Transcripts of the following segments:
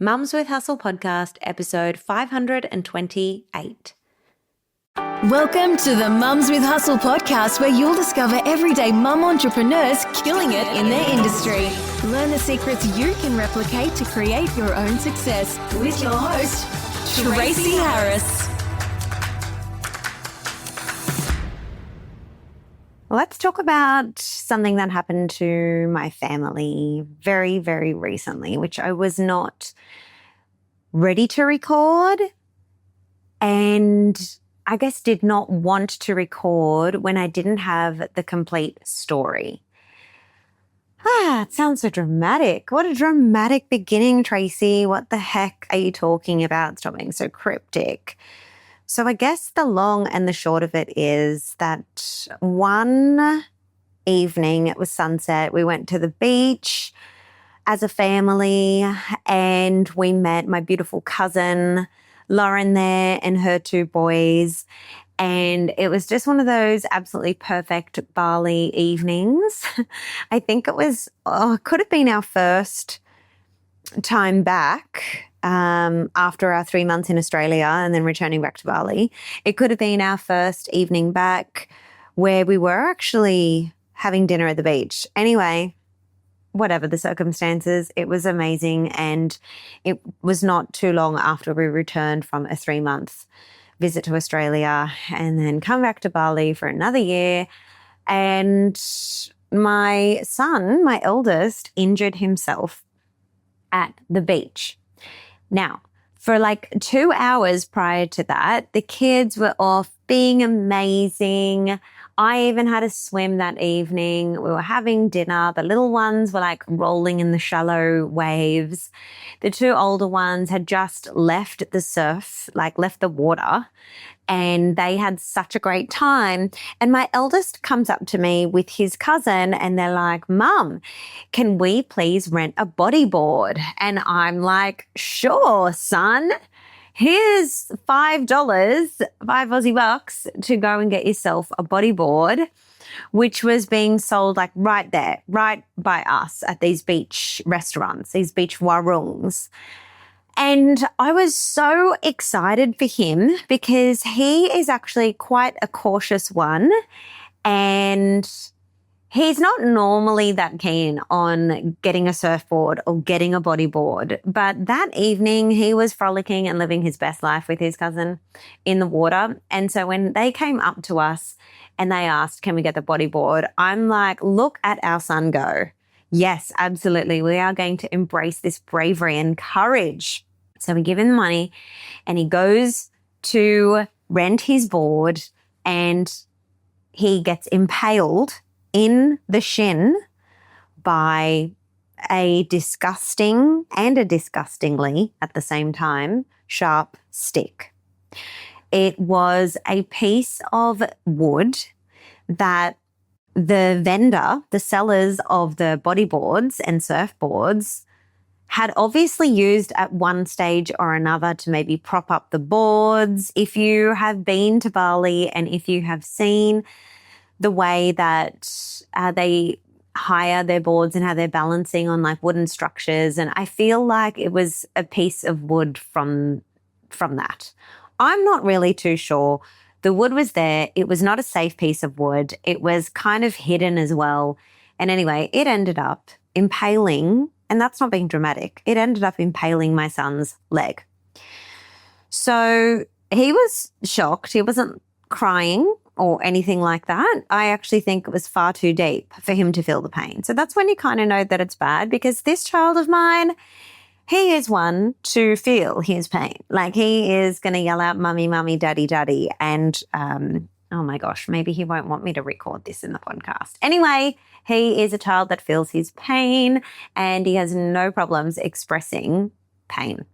Mums with Hustle podcast, episode 528. Welcome to the Mums with Hustle podcast, where you'll discover everyday mum entrepreneurs killing it in their industry. Learn the secrets you can replicate to create your own success with your host, Tracy Harris. Let's talk about something that happened to my family very, very recently, which I was not ready to record and I guess did not want to record when I didn't have the complete story. It sounds so dramatic. What a dramatic beginning, Tracy. What the heck are you talking about? Stop being so cryptic. So I guess the long and the short of it is that one evening, it was sunset, we went to the beach as a family and we met my beautiful cousin, Lauren, there and her two boys. And it was just one of those absolutely perfect Bali evenings. I think it was, could have been our first time back after our 3 months in Australia and then returning back to Bali. It could have been our first evening back where we were actually having dinner at the beach. Anyway, whatever the circumstances, it was amazing. And it was not too long after we returned from a 3-month visit to Australia and then come back to Bali for another year. And my son, my eldest, injured himself at the beach. Now, for like 2 hours prior to that, the kids were off being amazing. I even had a swim that evening. We were having dinner. The little ones were like rolling in the shallow waves. The two older ones had just left the surf, like left the water, and they had such a great time. And my eldest comes up to me with his cousin and they're like, "Mum, can we please rent a bodyboard?" And I'm like, "Sure, son. Here's $5, 5 Aussie bucks to go and get yourself a bodyboard," which was being sold like right there, right by us at these beach restaurants, these beach warungs. And I was so excited for him because he is actually quite a cautious one and he's not normally that keen on getting a surfboard or getting a bodyboard. But that evening he was frolicking and living his best life with his cousin in the water. And so when they came up to us and they asked, "Can we get the bodyboard?" I'm like, look at our son go. Yes, absolutely. We are going to embrace this bravery and courage. So we give him the money and he goes to rent his board and he gets impaled in the shin by a disgusting and a disgustingly at the same time sharp stick. It was a piece of wood that the vendor, the sellers of the bodyboards and surfboards, had obviously used at one stage or another to maybe prop up the boards. If you have been to Bali and if you have seen the way that they hire their boards and how they're balancing on like wooden structures, and I feel like it was a piece of wood from that. I'm not really too sure. The wood was there. It was not a safe piece of wood. It was kind of hidden as well. And anyway, it ended up impaling, and that's not being dramatic, it ended up impaling my son's leg. So he was shocked. He wasn't crying or anything like that. I actually think it was far too deep for him to feel the pain. So that's when you kind of know that it's bad, because this child of mine, he is one to feel his pain. Like he is going to yell out, "Mummy, mummy, daddy, daddy." And oh my gosh, maybe he won't want me to record this in the podcast. Anyway, he is a child that feels his pain and he has no problems expressing pain.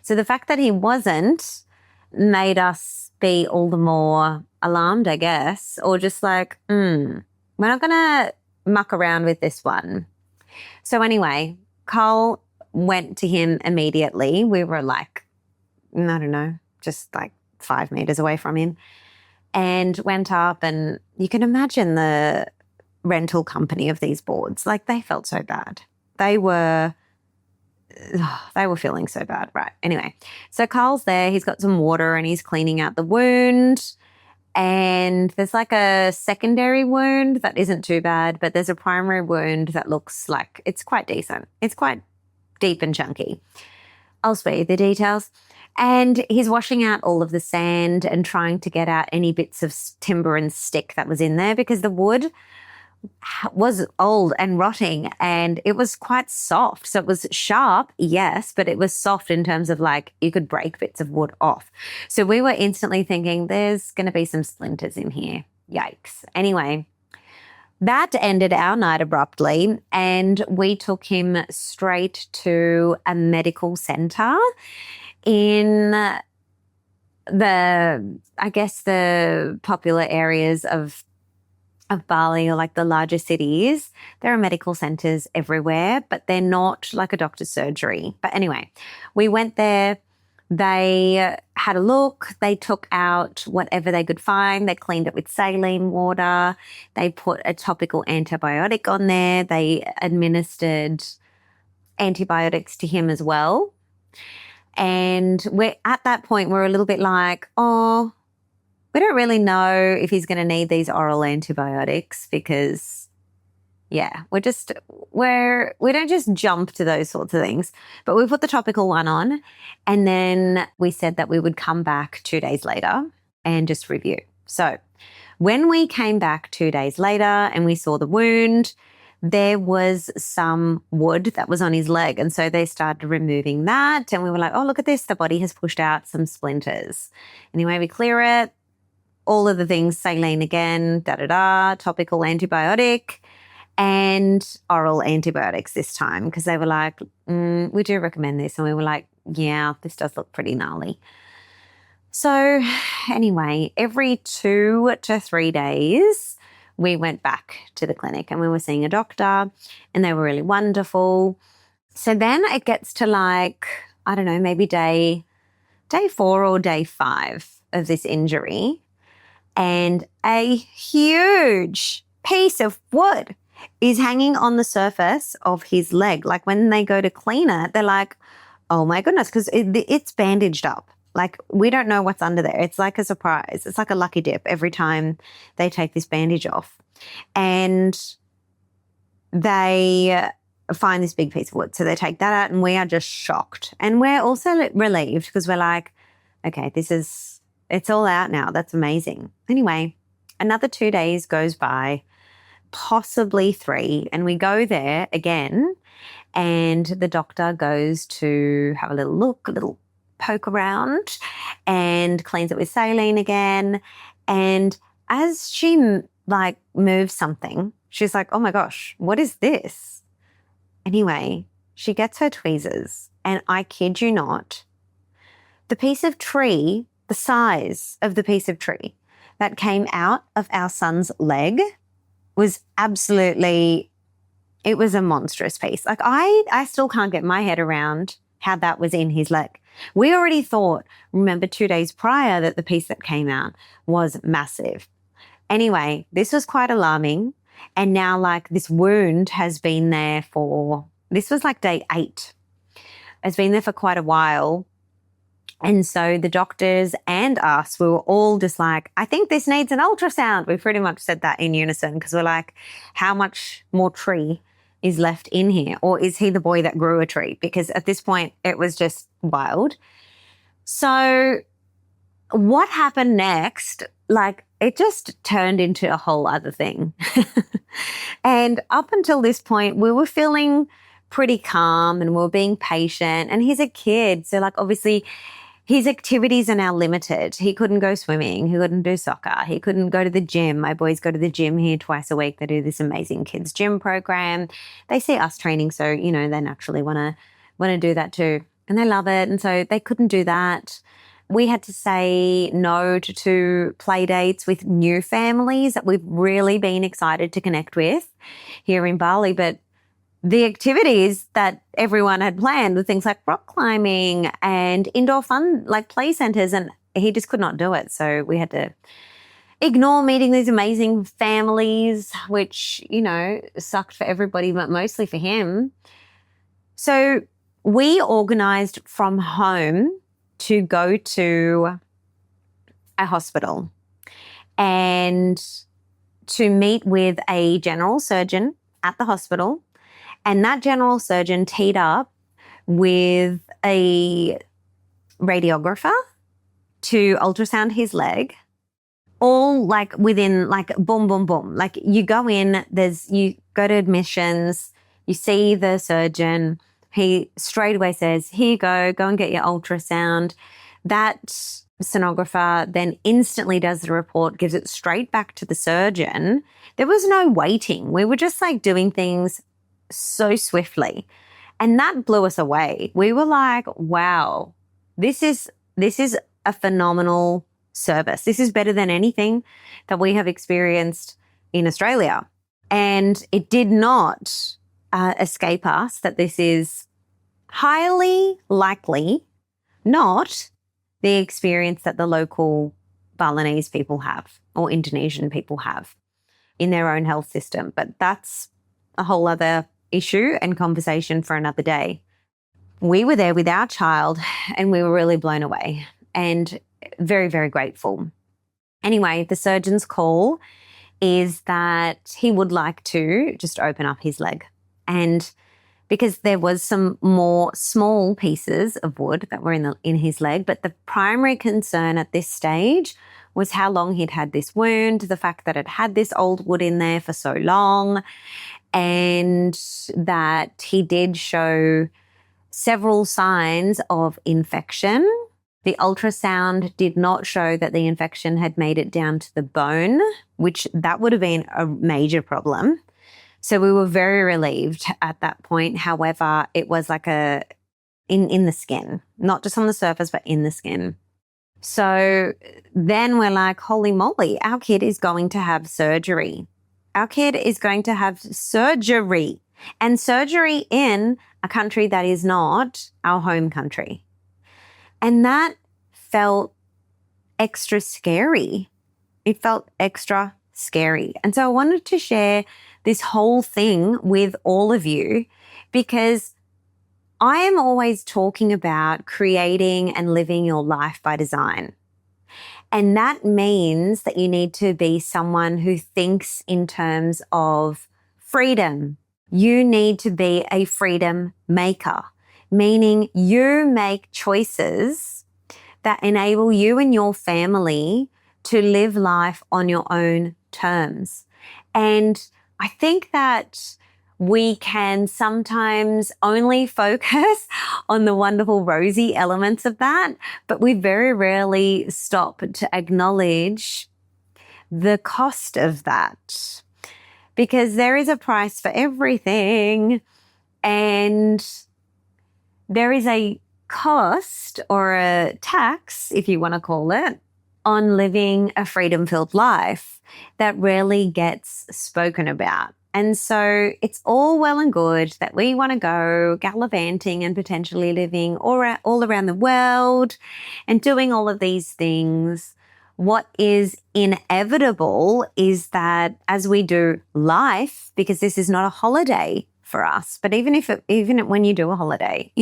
So the fact that he wasn't made us be all the more alarmed, I guess, or just like, we're not going to muck around with this one. So anyway, Cole went to him immediately. We were like, I don't know, just like 5 meters away from him, and went up, and you can imagine the rental company of these boards, like they felt so bad. They were they were feeling so bad. Right. Anyway, so Carl's there. He's got some water and he's cleaning out the wound. And there's like a secondary wound that isn't too bad, but there's a primary wound that looks like it's quite decent. It's quite deep and chunky. I'll spare you the details. And he's washing out all of the sand and trying to get out any bits of timber and stick that was in there because the wood was old and rotting and it was quite soft. So it was sharp, yes, but it was soft in terms of like you could break bits of wood off. So we were instantly thinking there's going to be some splinters in here. Yikes. Anyway, that ended our night abruptly and we took him straight to a medical centre in the popular areas of Bali or like the larger cities. There are medical centres everywhere, but they're not like a doctor's surgery. But anyway, we went there. They had a look. They took out whatever they could find. They cleaned it with saline water. They put a topical antibiotic on there. They administered antibiotics to him as well. And we're at that point, we're a little bit like, oh, we don't really know if he's going to need these oral antibiotics because, yeah, we don't just jump to those sorts of things. But we put the topical one on and then we said that we would come back 2 days later and just review. So when we came back 2 days later and we saw the wound, there was some wood that was on his leg. And so they started removing that and we were like, oh, look at this. The body has pushed out some splinters. Anyway, we clear it. All of the things, saline again, topical antibiotic and oral antibiotics this time because they were like, we do recommend this. And we were like, yeah, this does look pretty gnarly. So anyway, every 2 to 3 days, we went back to the clinic and we were seeing a doctor and they were really wonderful. So then it gets to like, I don't know, maybe day 4 or day 5 of this injury. And a huge piece of wood is hanging on the surface of his leg. Like when they go to clean it, they're like, oh my goodness, because it's bandaged up. Like we don't know what's under there. It's like a surprise. It's like a lucky dip every time they take this bandage off. And they find this big piece of wood. So they take that out and we are just shocked. And we're also relieved because we're like, okay, it's all out now. That's amazing. Anyway, another 2 days goes by, possibly 3, and we go there again and the doctor goes to have a little look, a little poke around and cleans it with saline again. And as she like moves something, she's like, oh my gosh, what is this? Anyway, she gets her tweezers and I kid you not, the piece of tree, the size of the piece of tree that came out of our son's leg was it was a monstrous piece. Like I still can't get my head around how that was in his leg. We already thought, remember 2 days prior, that the piece that came out was massive. Anyway, this was quite alarming. And now like this wound has been there this was like day 8. It's been there for quite a while. And so the doctors and us, we were all just like, I think this needs an ultrasound. We pretty much said that in unison because we're like, how much more tree is left in here? Or is he the boy that grew a tree? Because at this point, it was just wild. So what happened next? Like it just turned into a whole other thing. And up until this point, we were feeling pretty calm and we were being patient. And he's a kid. So like obviously his activities are now limited. He couldn't go swimming. He couldn't do soccer. He couldn't go to the gym. My boys go to the gym here twice a week. They do this amazing kids gym program. They see us training, so, you know, they naturally want to do that too. And they love it. And so they couldn't do that. We had to say no to play dates with new families that we've really been excited to connect with here in Bali. But the activities that everyone had planned were things like rock climbing and indoor fun, like play centres, and he just could not do it. So we had to ignore meeting these amazing families, which, you know, sucked for everybody, but mostly for him. So we organised from home to go to a hospital and to meet with a general surgeon at the hospital. And that general surgeon teed up with a radiographer to ultrasound his leg, all like within like boom, boom, boom. Like you go in, you go to admissions, you see the surgeon, he straight away says, here you go and get your ultrasound. That sonographer then instantly does the report, gives it straight back to the surgeon. There was no waiting. We were just like doing things so swiftly. And that blew us away. We were like, wow, this is a phenomenal service. This is better than anything that we have experienced in Australia. And it did not escape us that this is highly likely not the experience that the local Balinese people have or Indonesian people have in their own health system. But that's a whole other issue and conversation for another day. We were there with our child and we were really blown away and very, very grateful. Anyway, the surgeon's call is that he would like to just open up his leg. And because there was some more small pieces of wood that were in his leg, but the primary concern at this stage was how long he'd had this wound, the fact that it had this old wood in there for so long, and that he did show several signs of infection. The ultrasound did not show that the infection had made it down to the bone, which that would have been a major problem. So we were very relieved at that point. However, it was like in the skin, not just on the surface, but in the skin. So then we're like, holy moly, our kid is going to have surgery. Our kid is going to have surgery, and surgery in a country that is not our home country. And that felt extra scary. It felt extra scary. And so I wanted to share this whole thing with all of you because I am always talking about creating and living your life by design. And that means that you need to be someone who thinks in terms of freedom. You need to be a freedom maker, meaning you make choices that enable you and your family to live life on your own terms. And I think that we can sometimes only focus on the wonderful rosy elements of that, but we very rarely stop to acknowledge the cost of that, because there is a price for everything, and there is a cost or a tax, if you want to call it, on living a freedom-filled life that rarely gets spoken about. And so it's all well and good that we want to go gallivanting and potentially living all around the world and doing all of these things. What is inevitable is that as we do life, because this is not a holiday for us, but even when you do a holiday,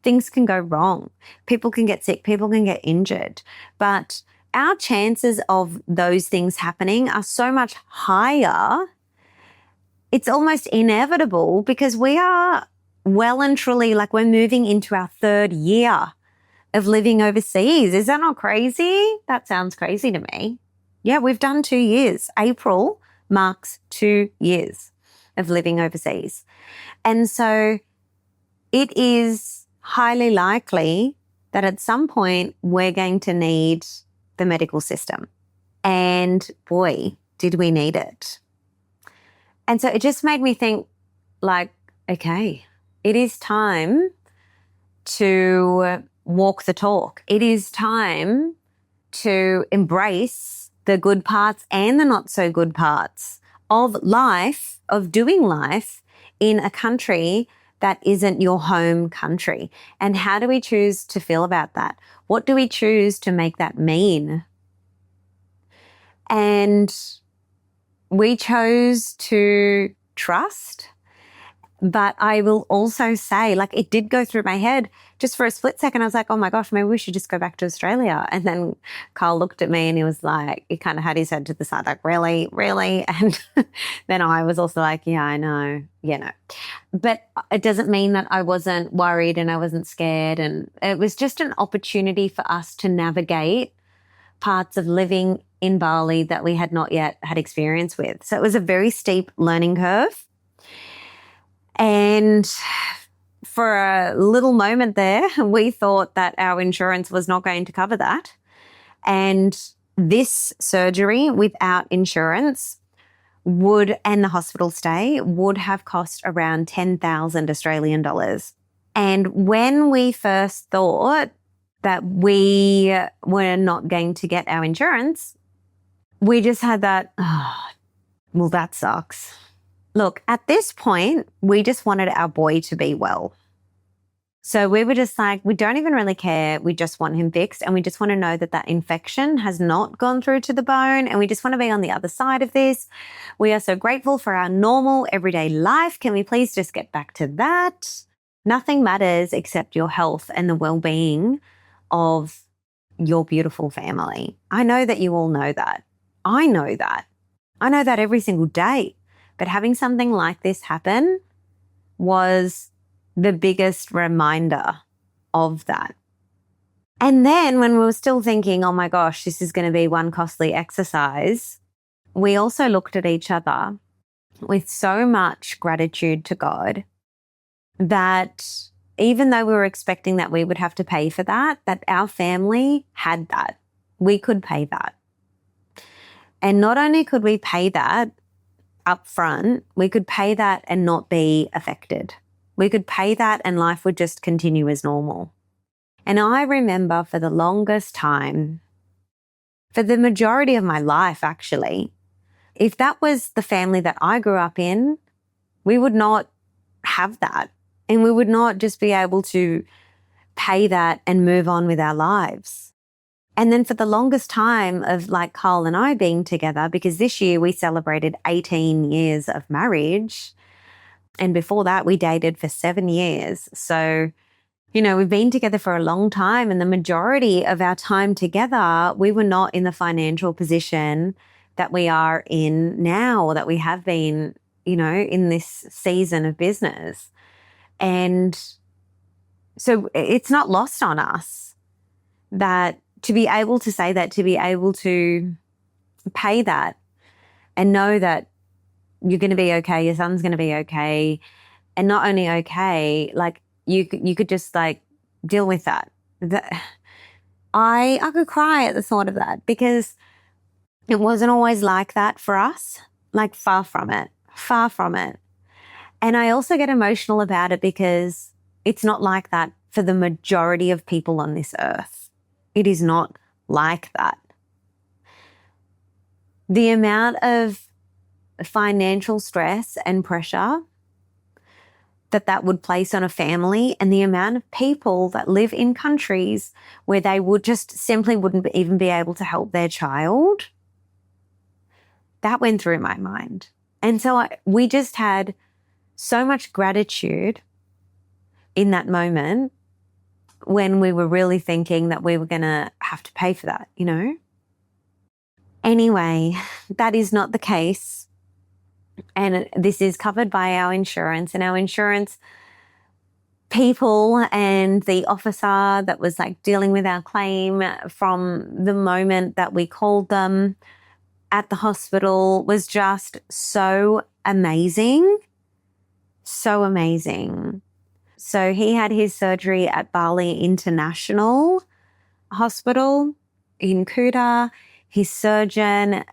things can go wrong. People can get sick, people can get injured, but our chances of those things happening are so much higher. It's almost inevitable because we are well and truly, like, we're moving into our third year of living overseas. Is that not crazy? That sounds crazy to me. Yeah, we've done 2 years. April marks 2 years of living overseas. And so it is highly likely that at some point we're going to need the medical system. And boy, did we need it. And so it just made me think, like, okay, it is time to walk the talk. It is time to embrace the good parts and the not so good parts of life, of doing life in a country that isn't your home country. And how do we choose to feel about that? What do we choose to make that mean? And we chose to trust But I will also say, like, it did go through my head just for a split second. I was like, oh my gosh, maybe we should just go back to Australia. And then Carl looked at me and he was like, he kind of had his head to the side, like, really, really? And then I was also like, yeah, I know, But it doesn't mean that I wasn't worried and I wasn't scared. And it was just an opportunity for us to navigate parts of living in Bali that we had not yet had experience with. So it was a very steep learning curve. And for a little moment there, we thought that our insurance was not going to cover that. And this surgery without insurance and the hospital stay would have cost around 10,000 Australian dollars. And when we first thought that we were not going to get our insurance, we just had that, well, that sucks. Look, at this point, we just wanted our boy to be well. So we were just like, we don't even really care. We just want him fixed. And we just want to know that that infection has not gone through to the bone. And we just want to be on the other side of this. We are so grateful for our normal everyday life. Can we please just get back to that? Nothing matters except your health and the well-being of your beautiful family. I know that you all know that. I know that. I know that every single day. But having something like this happen was the biggest reminder of that. And then when we were still thinking, oh my gosh, this is going to be one costly exercise, we also looked at each other with so much gratitude to God that even though we were expecting that we would have to pay for that our family had that. We could pay that. And not only could we pay that up front, we could pay that and not be affected. We could pay that and life would just continue as normal. And I remember for the longest time, for the majority of my life actually, if that was the family that I grew up in, we would not have that. And we would not just be able to pay that and move on with our lives. And then for the longest time of like Carl and I being together, because this year we celebrated 18 years of marriage. And before that, we dated for 7 years. So, we've been together for a long time. And the majority of our time together, we were not in the financial position that we are in now, or that we have been, in this season of business. And so it's not lost on us that to be able to say that, to be able to pay that and know that you're going to be okay, your son's going to be okay, and not only okay, like you could just like deal with that. I could cry at the thought of that because it wasn't always like that for us, like far from it. And I also get emotional about it because it's not like that for the majority of people on this earth. It is not like that. The amount of financial stress and pressure that would place on a family, and the amount of people that live in countries where they would just simply wouldn't even be able to help their child, that went through my mind. And so we just had so much gratitude in that moment when we were really thinking that we were going to have to pay for that, Anyway, that is not the case. And this is covered by our insurance, and our insurance people and the officer that was like dealing with our claim from the moment that we called them at the hospital was just so amazing. So amazing. So he had his surgery at Bali International Hospital in Kuta. His surgeon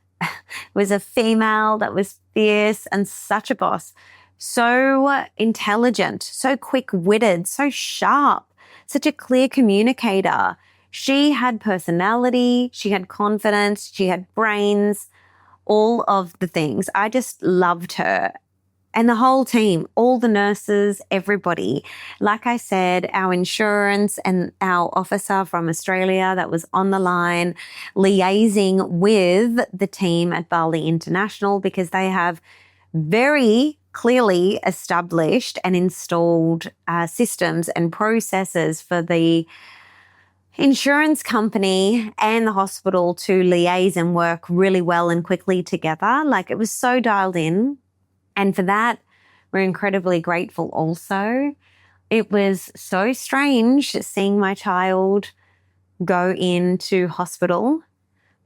was a female that was fierce and such a boss. So intelligent, so quick-witted, so sharp, such a clear communicator. She had personality, she had confidence, she had brains, all of the things. I just loved her. And the whole team, all the nurses, everybody. Like I said, our insurance and our officer from Australia that was on the line liaising with the team at Bali International, because they have very clearly established and installed systems and processes for the insurance company and the hospital to liaise and work really well and quickly together. Like, it was so dialed in. And for that, we're incredibly grateful also. It was so strange seeing my child go into hospital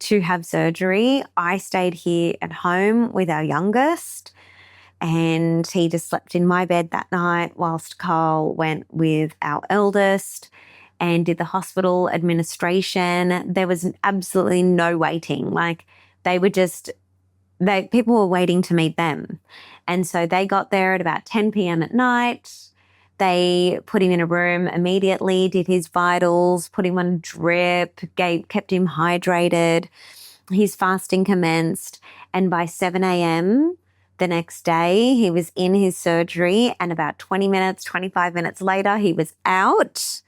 to have surgery. I stayed here at home with our youngest, and he just slept in my bed that night whilst Carl went with our eldest and did the hospital administration. There was absolutely no waiting. Like, people were waiting to meet them. And so they got there at about 10 p.m. at night. They put him in a room immediately, did his vitals, put him on a drip, kept him hydrated. His fasting commenced. And by 7 a.m. the next day, he was in his surgery. And about 25 minutes later, he was out.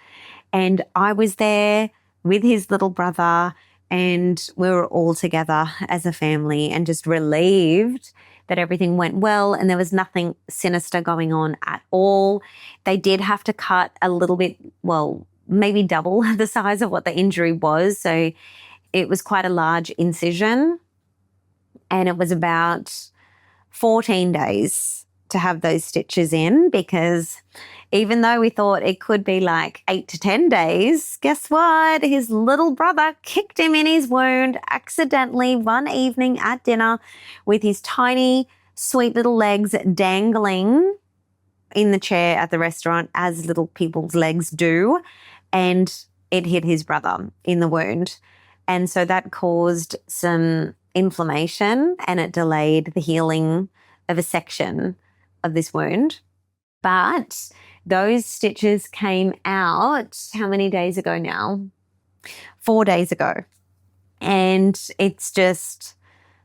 And I was there with his little brother, and we were all together as a family and just relieved that everything went well and there was nothing sinister going on at all. They did have to cut a little bit, well, maybe double the size of what the injury was. So it was quite a large incision, and it was about 14 days to have those stitches in, because even though we thought it could be like 8 to 10 days, guess what? His little brother kicked him in his wound accidentally one evening at dinner with his tiny, sweet little legs dangling in the chair at the restaurant, as little people's legs do, and it hit his brother in the wound. And so that caused some inflammation, and it delayed the healing of a section of this wound. But those stitches came out how many days ago now? 4 days ago. And it's just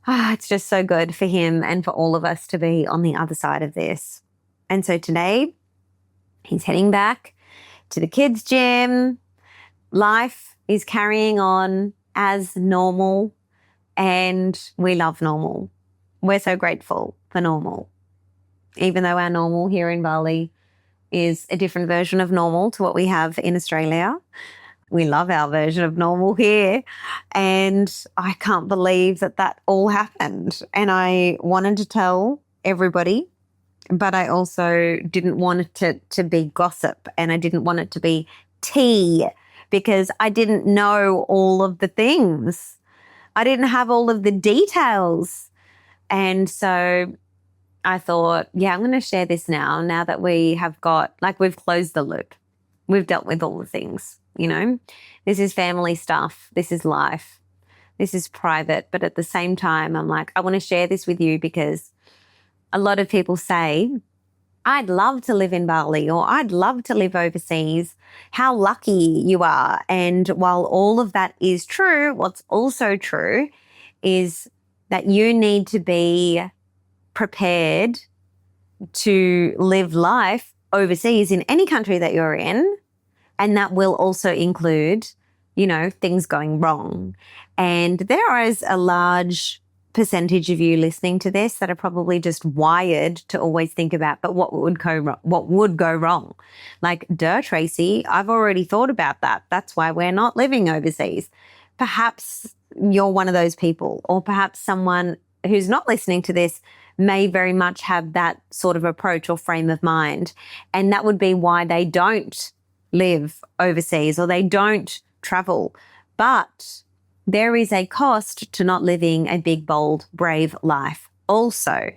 so good for him and for all of us to be on the other side of this. And so today he's heading back to the kids' gym. Life is carrying on as normal, and we love normal. We're so grateful for normal. Even though our normal here in Bali is a different version of normal to what we have in Australia, we love our version of normal here. And I can't believe that all happened. And I wanted to tell everybody, but I also didn't want it to be gossip, and I didn't want it to be tea, because I didn't know all of the things. I didn't have all of the details. And so I thought, yeah, I'm going to share this now that we have we've closed the loop. We've dealt with all the things, This is family stuff. This is life. This is private. But at the same time, I'm like, I want to share this with you because a lot of people say, I'd love to live in Bali, or I'd love to live overseas. How lucky you are. And while all of that is true, what's also true is that you need to be prepared to live life overseas in any country that you're in. And that will also include, things going wrong. And there is a large percentage of you listening to this that are probably just wired to always think about, but what would go wrong? Like, duh, Tracy, I've already thought about that. That's why we're not living overseas. Perhaps you're one of those people, or perhaps someone who's not listening to this may very much have that sort of approach or frame of mind. And that would be why they don't live overseas or they don't travel. But there is a cost to not living a big, bold, brave life also.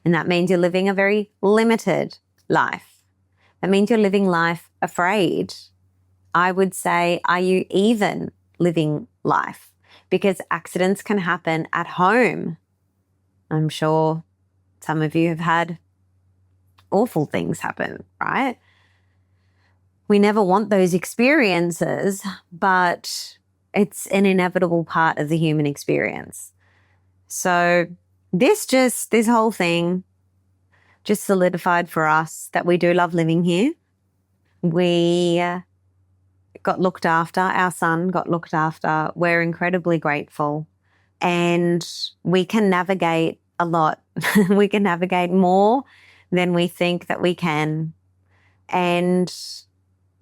And that means you're living a very limited life. That means you're living life afraid. I would say, are you even living life? Because accidents can happen at home. I'm sure some of you have had awful things happen, right? We never want those experiences, but it's an inevitable part of the human experience. So this whole thing just solidified for us that we do love living here. We got looked after. Our son got looked after. We're incredibly grateful. And we can navigate a lot. We can navigate more than we think that we can. And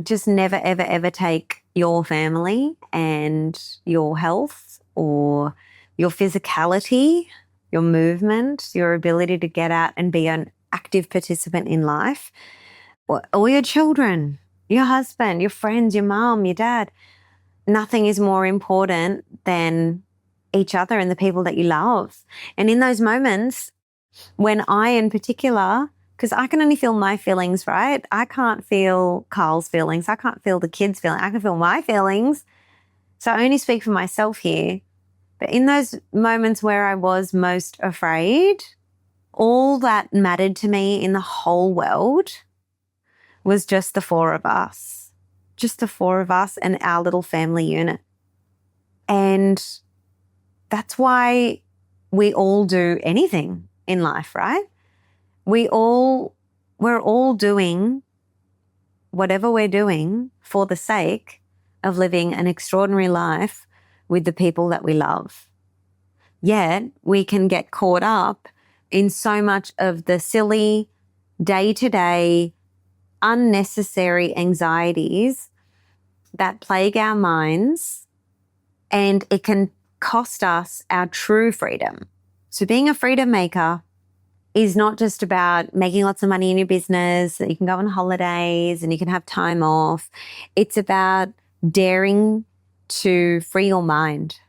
just never, ever, ever take your family and your health or your physicality, your movement, your ability to get out and be an active participant in life, or your children, your husband, your friends, your mom, your dad. Nothing is more important than each other and the people that you love. And in those moments, when I in particular, because I can only feel my feelings, right? I can't feel Carl's feelings. I can't feel the kids' feelings. I can feel my feelings. So I only speak for myself here. But in those moments where I was most afraid, all that mattered to me in the whole world was just the four of us. Just the four of us and our little family unit. And that's why we all do anything in life, right? We're all doing whatever we're doing for the sake of living an extraordinary life with the people that we love. Yet we can get caught up in so much of the silly, day-to-day, unnecessary anxieties that plague our minds, and it can cost us our true freedom. So being a freedom maker is not just about making lots of money in your business, that you can go on holidays and you can have time off. It's about daring to free your mind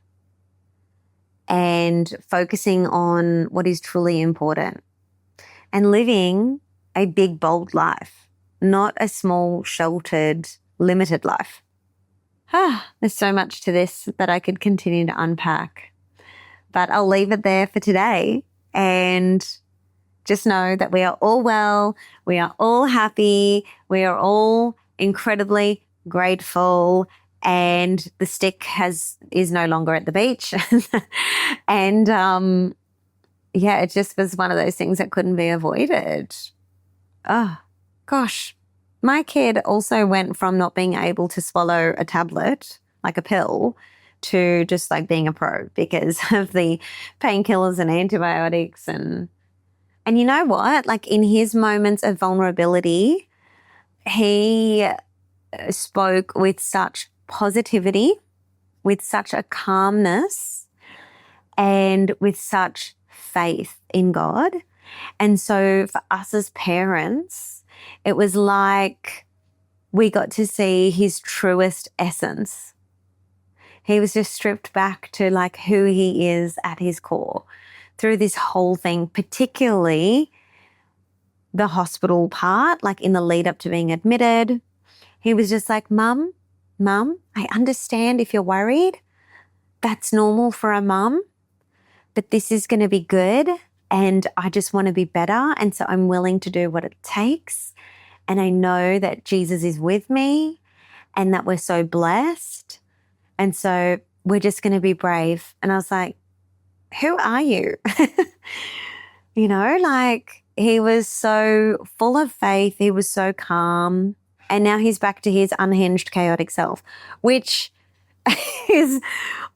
and focusing on what is truly important and living a big, bold life, not a small, sheltered, limited life. There's so much to this that I could continue to unpack, but I'll leave it there for today. And just know that we are all well, we are all happy, we are all incredibly grateful, and the stick is no longer at the beach. And it just was one of those things that couldn't be avoided. Oh, gosh. My kid also went from not being able to swallow a tablet, like a pill, to just like being a pro because of the painkillers and antibiotics. And you know what? Like in his moments of vulnerability, he spoke with such positivity, with such a calmness, and with such faith in God. And so for us as parents, it was like we got to see his truest essence. He was just stripped back to like who he is at his core through this whole thing, particularly the hospital part, like in the lead up to being admitted. He was just like, Mum, I understand if you're worried. That's normal for a mum, but this is going to be good and I just want to be better. And so I'm willing to do what it takes. And I know that Jesus is with me and that we're so blessed. And so we're just going to be brave. And I was like, who are you? You know, like he was so full of faith. He was so calm. And now he's back to his unhinged, chaotic self, which is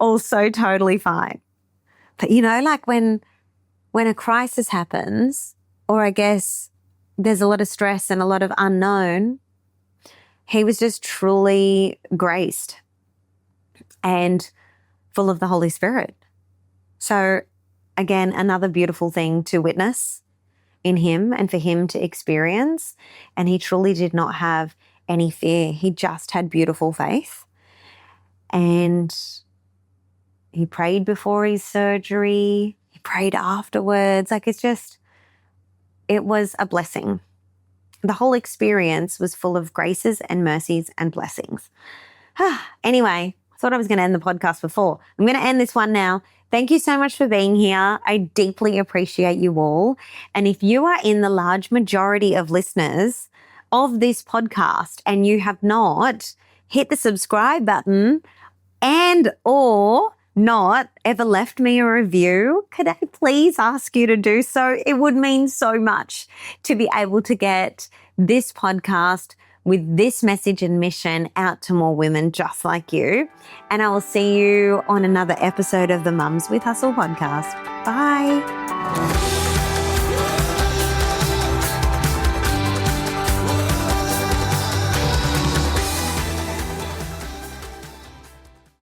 also totally fine. But, you know, like when a crisis happens, or I guess there's a lot of stress and a lot of unknown, he was just truly graced and full of the Holy Spirit. So again, another beautiful thing to witness in him and for him to experience. And he truly did not have any fear. He just had beautiful faith. And he prayed before his surgery. He prayed afterwards. Like it was a blessing. The whole experience was full of graces and mercies and blessings. Anyway, I thought I was going to end the podcast before. I'm going to end this one now. Thank you so much for being here. I deeply appreciate you all. And if you are in the large majority of listeners of this podcast and you have not hit the subscribe button and or not ever left me a review, could I please ask you to do so? It would mean so much to be able to get this podcast with this message and mission out to more women just like you. And I will see you on another episode of the Mums with Hustle podcast. Bye.